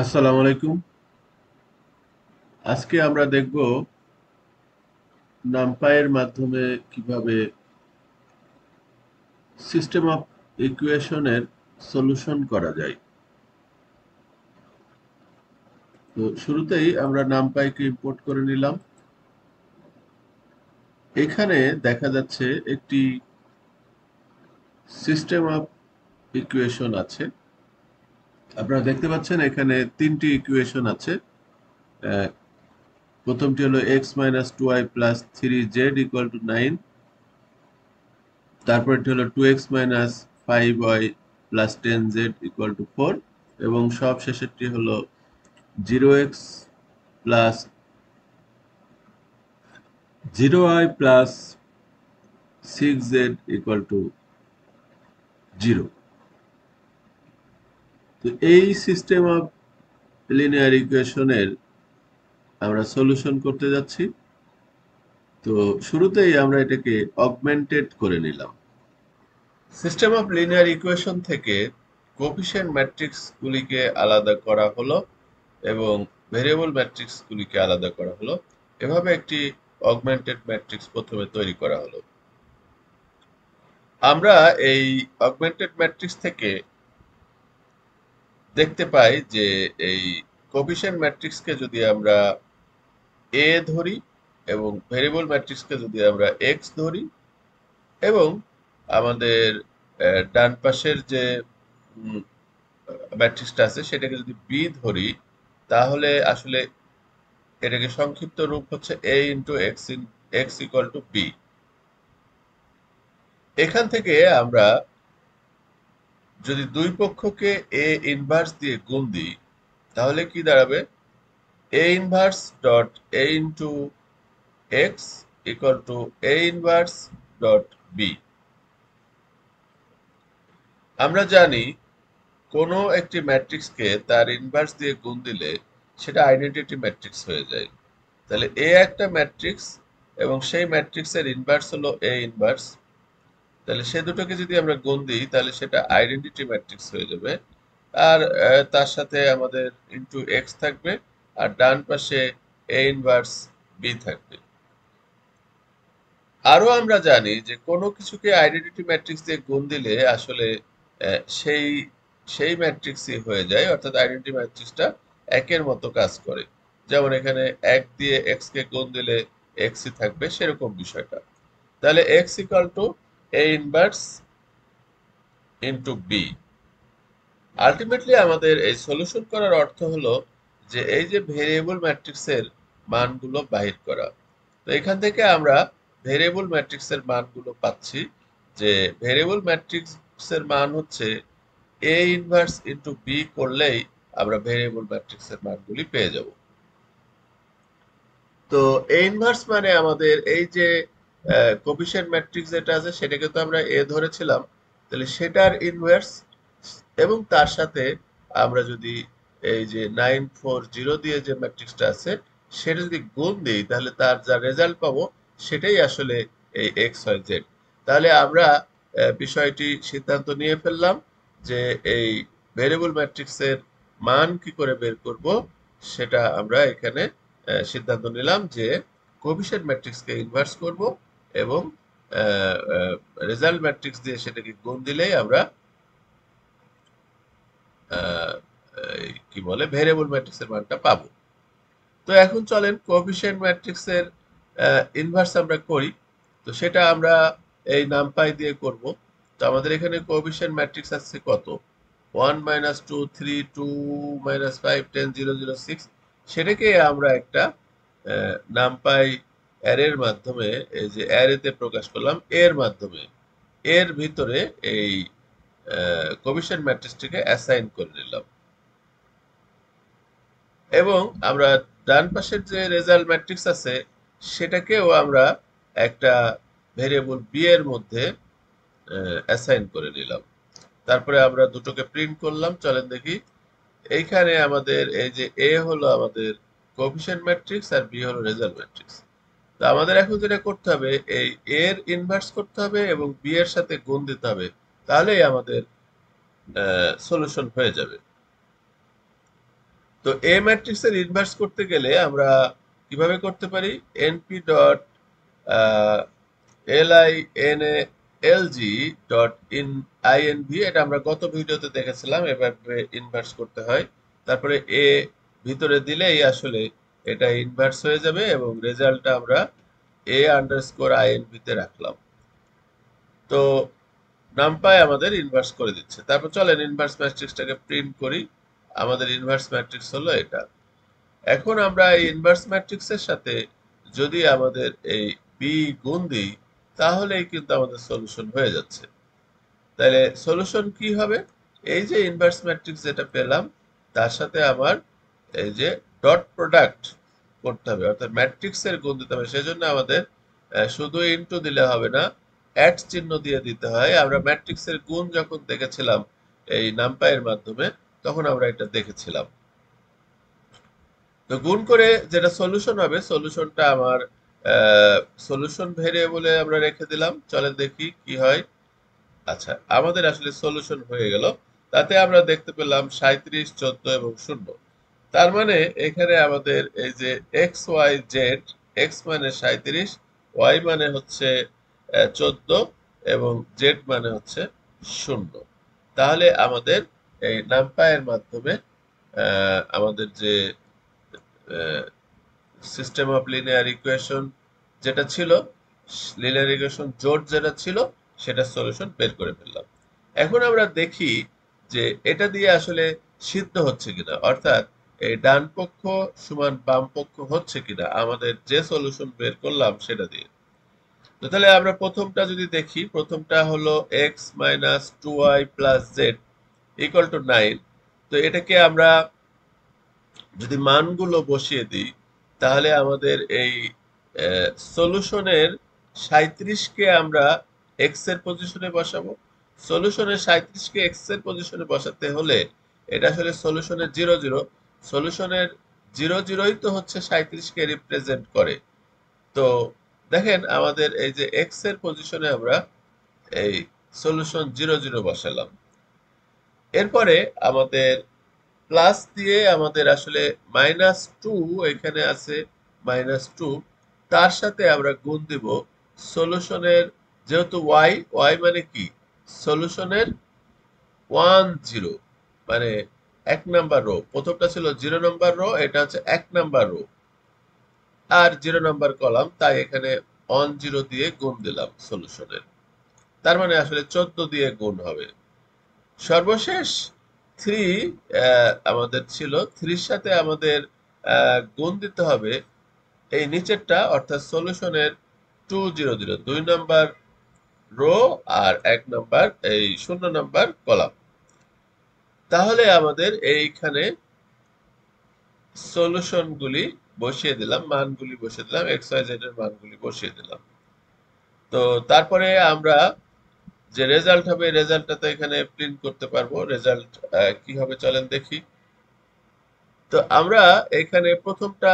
আসসালামু আলাইকুম। আজকে আমরা দেখব নামপাইয়ের মাধ্যমে কিভাবে সিস্টেম অফ ইকুয়েশনের সলিউশন করা যায়। তো শুরুতেই আমরা নামপাইকে ইম্পোর্ট করে নিলাম। এখানে দেখা যাচ্ছে একটি সিস্টেম অফ ইকুয়েশন আছে। আপনারা দেখতে পাচ্ছেন এখানে তিনটি ইকুয়েশন আছে। আহ, প্রথমটি হলো x minus two Y plus three Z equal to 9। তারপরটি হলো 2x minus 5y plus 10z equal to 4 এবং সব শেষেরটি হলো 0x plus 0y plus 6z equal to 0। তো এই সিস্টেম অফ লিনিয়ার ইকুয়েশনের আমরা সলিউশন করতে যাচ্ছি। তো শুরুতেই আমরা এটাকে অগমেন্টেড করে নিলাম। সিস্টেম অফ লিনিয়ার ইকুয়েশন থেকে কোফিশিয়েন্ট ম্যাট্রিক্স গুলিকে আলাদা করা হলো এবং ভেরিয়েবল ম্যাট্রিক্স গুলিকে আলাদা করা হলো। এভাবে একটি অগমেন্টেড ম্যাট্রিক্স প্রথমে তৈরি করা হলো। আমরা এই অগমেন্টেড ম্যাট্রিক্স থেকে দেখতে পাই যে এই কোফিশিয়েন্ট ম্যাট্রিক্সকে যদি আমরা এ ধরি এবং ভেরিয়েবল ম্যাট্রিক্সকে যদি আমরা এক্স ধরি এবং আমাদের ডান পাশের যে ম্যাট্রিক্সটা আছে সেটাকে যদি বি ধরি, তাহলে আসলে এটাকে সংক্ষিপ্ত রূপ হচ্ছে a into X X equal to B. এখান থেকে আমরা যদি দুই পক্ষকে এ ইনভার্স দিয়ে গুণ দিই, তাহলে কি দাঁড়াবে? A inverse dot A into X equal to A inverse dot B. আমরা জানি কোনো একটি ম্যাট্রিক্সকে তার ইনভার্স দিয়ে গুণ দিলে সেটা আইডেন্টিটি ম্যাট্রিক্স হয়ে যায়। তাহলে এ একটা ম্যাট্রিক্স এবং সেই ম্যাট্রিক্সের ইনভার্স হলো এ ইনভার্স। তাহলে সে দুটোকে যদি আমরা গুণ দিই তাহলে সেটা আইডেন্টিটি ম্যাট্রিক্স হয়ে যাবে। আর তার সাথে আমাদের ইনটু এক্স থাকবে আর ডান পাশে এ ইনভার্স বি থাকবে। আরো আমরা জানি যে কোনো কিছুকে আইডেন্টিটি ম্যাট্রিক্স দিয়ে গুণ দিলে আসলে সেই সেই ম্যাট্রিক্সই হয়ে যায়, অর্থাৎ আইডেন্টিটি ম্যাট্রিক্সটা একের মতো কাজ করে। যেমন এখানে এক দিয়ে এক্স কে গুণ দিলে এক্সই থাকবে, সেরকম বিষয়টা। তাহলে X equal to A inverse into B. Ultimately আমাদের এই সলিউশন করার অর্থ হলো যে এই যে ভেরিয়েবল ম্যাট্রিক্সের মানগুলো বাহির করা। তো এখান থেকে আমরা ভেরিয়েবল ম্যাট্রিক্সের মানগুলো পাচ্ছি যে ভেরিয়েবল ম্যাট্রিক্সের মান হচ্ছে এ ইনভার্স ইনটু বি করলেই আমরা ভেরিয়েবল ম্যাট্রিক্সের মানগুলি পেয়ে যাব। তো এ ইনভার্স মানে আমাদের এই যে কোফিশিয়েন্ট ম্যাট্রিক্স যেটা আছে সেটাকে তো আমরা এ ধরেছিলাম, তাহলে সেটার ইনভার্স এবং তার সাথে আমরা যদি এই যে 940 দিয়ে যে ম্যাট্রিক্সটা আছে সেটা যদি গুণ দিই তাহলে তার যা রেজাল্ট পাবো সেটাই আসলে এই এক্স ওয়াই জেড। তাহলে আমরা বিষয়টি সিদ্ধান্ত নিয়ে ফেললাম যে এই ভেরিয়েবল ম্যাট্রিক্সের মান কি করে বের করব সেটা আমরা এখানে সিদ্ধান্ত নিলাম যে কোফিশিয়েন্ট ম্যাট্রিক্সকে ইনভার্স করব এবং রেজাল্ট ম্যাট্রিক্স দিয়ে সেটাকে গুণ দিলেই আমরা আহ, কি বলে ভেরিয়েবল ম্যাট্রিক্সের মানটা পাবো। তো এখন চলেন কোএফিসিয়েন্ট ম্যাট্রিক্সের ইনভার্স আমরা করি। তো সেটা আমরা এই নামপাই দিয়ে করব। তো আমাদের এখানে কোএফিসিয়েন্ট ম্যাট্রিক্স আছে কত? 1 মাইনাস 2 3 2 মাইনাস 5 10 0 0 6। সেটাকে আমরা একটা নামপাই অ্যারের মাধ্যমে, এই যে অ্যারেতে প্রকাশ করলাম এর মাধ্যমে, এর ভিতরে এই কোএফিসিয়েন্ট ম্যাট্রিক্সটিকে অ্যাসাইন করে নিলাম এবং আমরা ডান পাশের যে রেজাল্ট ম্যাট্রিক্স আছে সেটাকেও আমরা একটা ভেরিয়েবল বি এর মধ্যে অ্যাসাইন করে নিলাম। তারপরে আমরা দুটোকে প্রিন্ট করলাম, চলেন দেখি। এইখানে আমাদের এই যে এ হলো আমাদের কোএফিশিয়েন্ট ম্যাট্রিক্স আর বি হলো রেজাল্ট ম্যাট্রিক্স। তো আমাদের এখন যেটা করতে হবে এই এর ইনভার্স করতে হবে এবং বি এর সাথে গুণ দিতে হবে, তাহলেই আমাদের সলিউশন হয়ে যাবে। তো এ ম্যাট্রিক্সের ইনভার্স করতে গেলে আমরা কিভাবে করতে পারি? NP dot LINALG dot INV, এটা আমরা গত ভিডিওতে দেখেছিলাম এভাবে ইনভার্স করতে হয়। তারপরে এ ভিতরে দিলেই আসলে এটা ইনভার্স হয়ে যাবে এবং রেজাল্টটা আমরা A_INV তে রাখলাম। তো নামপাই আমাদের ইনভার্স করে দিচ্ছে। তারপর চলেন ইনভার্স ম্যাট্রিক্সটাকে প্রিন্ট করি। আমাদের ইনভার্স ম্যাট্রিক্স হলো এটা। এখন আমরা এই ইনভার্স ম্যাট্রিক্সের সাথে যদি আমাদের এই বি গুণ দিই, তাহলেই কিন্তু আমাদের সলিউশন হয়ে যাচ্ছে। তাহলে সলিউশন কি হবে? এই যে ইনভার্স ম্যাট্রিক্স যেটা পেলাম, তার সাথে আমার এই যে ডট প্রোডাক্ট করতে হবে, অর্থাৎ ম্যাট্রিক্সের গুণ দিতে হবে। সেজন্য আমাদের শুধু ইনটু দিলে হবে না, অ্যাট চিহ্ন দিয়ে দিতে হয়। আমরা ম্যাট্রিক্সের গুণ যখন দেখেছিলাম এই নামপাইয়ের মাধ্যমে, তখন আমরা এটা দেখেছিলাম। তো গুণ করে যেটা সলিউশন হবে, সলিউশনটা আমার সলিউশন ভেরিয়েবলে আমরা রেখে দিলাম। চলেন দেখি কি হয়। আচ্ছা, আমাদের আসলে সলিউশন হয়ে গেল। তাতে আমরা দেখতে পেলাম 37, 14 এবং 0। তার মানে এখানে আমাদের এই যে এক্স ওয়াই জেড, এক্স মানে 37, ওয়াই মানে হচ্ছে 14 এবং জেড মানে হচ্ছে 0। তাহলে আমাদের এই নামপাইয়ের মাধ্যমে আমাদের যে সিস্টেম অফ লিনিয়ার ইকুয়েশন যেটা ছিল, লিনিয়ার ইকুয়েশন জোট যেটা ছিল, সেটা সলিউশন বের করে ফেললাম। এখন আমরা দেখি যে এটা দিয়ে আসলে সিদ্ধ হচ্ছে কিনা, অর্থাৎ এই ডান পক্ষ সমান বাম পক্ষ হচ্ছে কিনা আমাদের যে সলিউশন বের করলাম সেটা দিয়ে। তো তাহলে আমরা প্রথমটা যদি দেখি, প্রথমটা হলো x minus 2y plus Z equal to 9। তো এটাকে আমরা যদি মানগুলো বসিয়ে দিই, তাহলে আমাদের এই সলিউশনের 37কে আমরা এক্স এর পজিশনে বসাবো। সলিউশনের 37কে এক্স এর পজিশনে বসাতে হলে এটা আসলে সলিউশনের 0 0, সলিউশনের 0 0ই তো হচ্ছে 37কে রিপ্রেজেন্ট করে। তো দেখেন আমাদের এই যে এক্স এর পজিশনে আমরা এই সলিউশন 0 0 বসালাম। এরপরে আমাদের প্লাস দিয়ে আমাদের আসলে -2 এখানে আছে, -2 তার সাথে আমরা গুণ দিব সলিউশনের, যেহেতু ওয়াই, ওয়াই মানে কি সলিউশনের 1 0, মানে 1 নাম্বার রো। প্রথমটা ছিল 0 নাম্বার রো, এটা হচ্ছে 1 নাম্বার রো আর 0 নাম্বার কলাম, তাই এখানে 1 0 দিয়ে গুণ দিলাম সলিউশনের। তার মানে আসলে 14 দিয়ে গুণ হবে। সর্বশেষ 3 আমাদের ছিল, 3 সাথে আমাদের গুণ দিতে হবে এই নিচেরটা, অর্থাৎ সলিউশনের 2 0 0, 2 নাম্বার রো আর 1 নাম্বার এই 0 নাম্বার কলাম। তাহলে আমাদের এইখানে সলিউশনগুলি বসিয়ে দিলাম, মানগুলি বসিয়ে দিলাম, এক্স ওয়াই জেড এর মানগুলি বসিয়ে দিলাম। তো তারপরে আমরা যে রেজাল্ট হবে, রেজাল্টটা তো এখানে প্রিন্ট করতে পারবো। রেজাল্ট কি হবে চলেন দেখি। তো আমরা এখানে প্রথমটা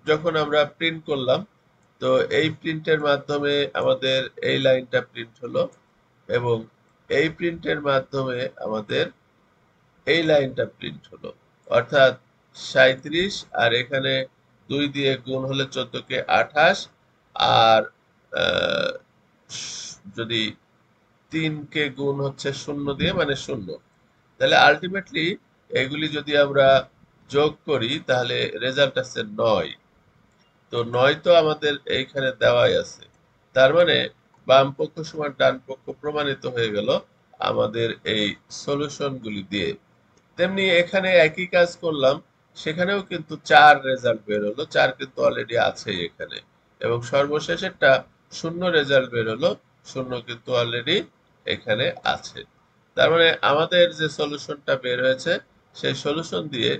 যখন আমরা প্রিন্ট করলাম, তো এই প্রিন্টের মাধ্যমে আমাদের এই লাইনটা প্রিন্ট হলো এবং এই প্রিন্টের মাধ্যমে আমাদের এই লাইনটা প্রিন্ট হলো, অর্থাৎ 37 আর এখানে 2 দিয়ে গুণ হলে 14 কে 28, আর যদি 3 কে গুণ হচ্ছে 0 দিয়ে, মানে 0। তাহলে আলটিমেটলি এগুলি যদি আমরা যোগ করি তাহলে রেজাল্ট আসছে 9। তো 9 তো আমাদের এইখানে দেওয়াই আছে। তার মানে বাম পক্ষ সমান ডান পক্ষ প্রমাণিত হয়ে গেল আমাদের এই সলিউশনগুলি দিয়ে। তেমনি এখানে একই কাজ করলাম, সেখানেও কিন্তু 4 রেজাল্ট বের হলো। 4 কিন্তু অলরেডি আছেই এখানে, এবং সর্বশেষেরটা 0 রেজাল্ট বের হলো। 0 কিন্তু অলরেডি এখানে আছে। তার মানে আমাদের যে সলিউশনটা বের হয়েছে, সেই সলিউশন দিয়ে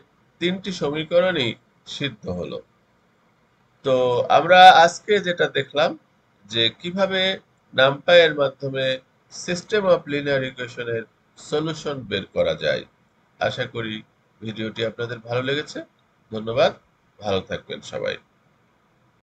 3টি সমীকরণই সিদ্ধ হলো। তো আমরা আজকে যেটা দেখলাম যে কিভাবে নামপাই এর মাধ্যমে সিস্টেম অফ লিনিয়ার ইকুয়েশনের সলিউশন বের করা যায়। আশা করি ভিডিওটি আপনাদের ভালো লেগেছে। ধন্যবাদ, ভালো থাকবেন সবাই।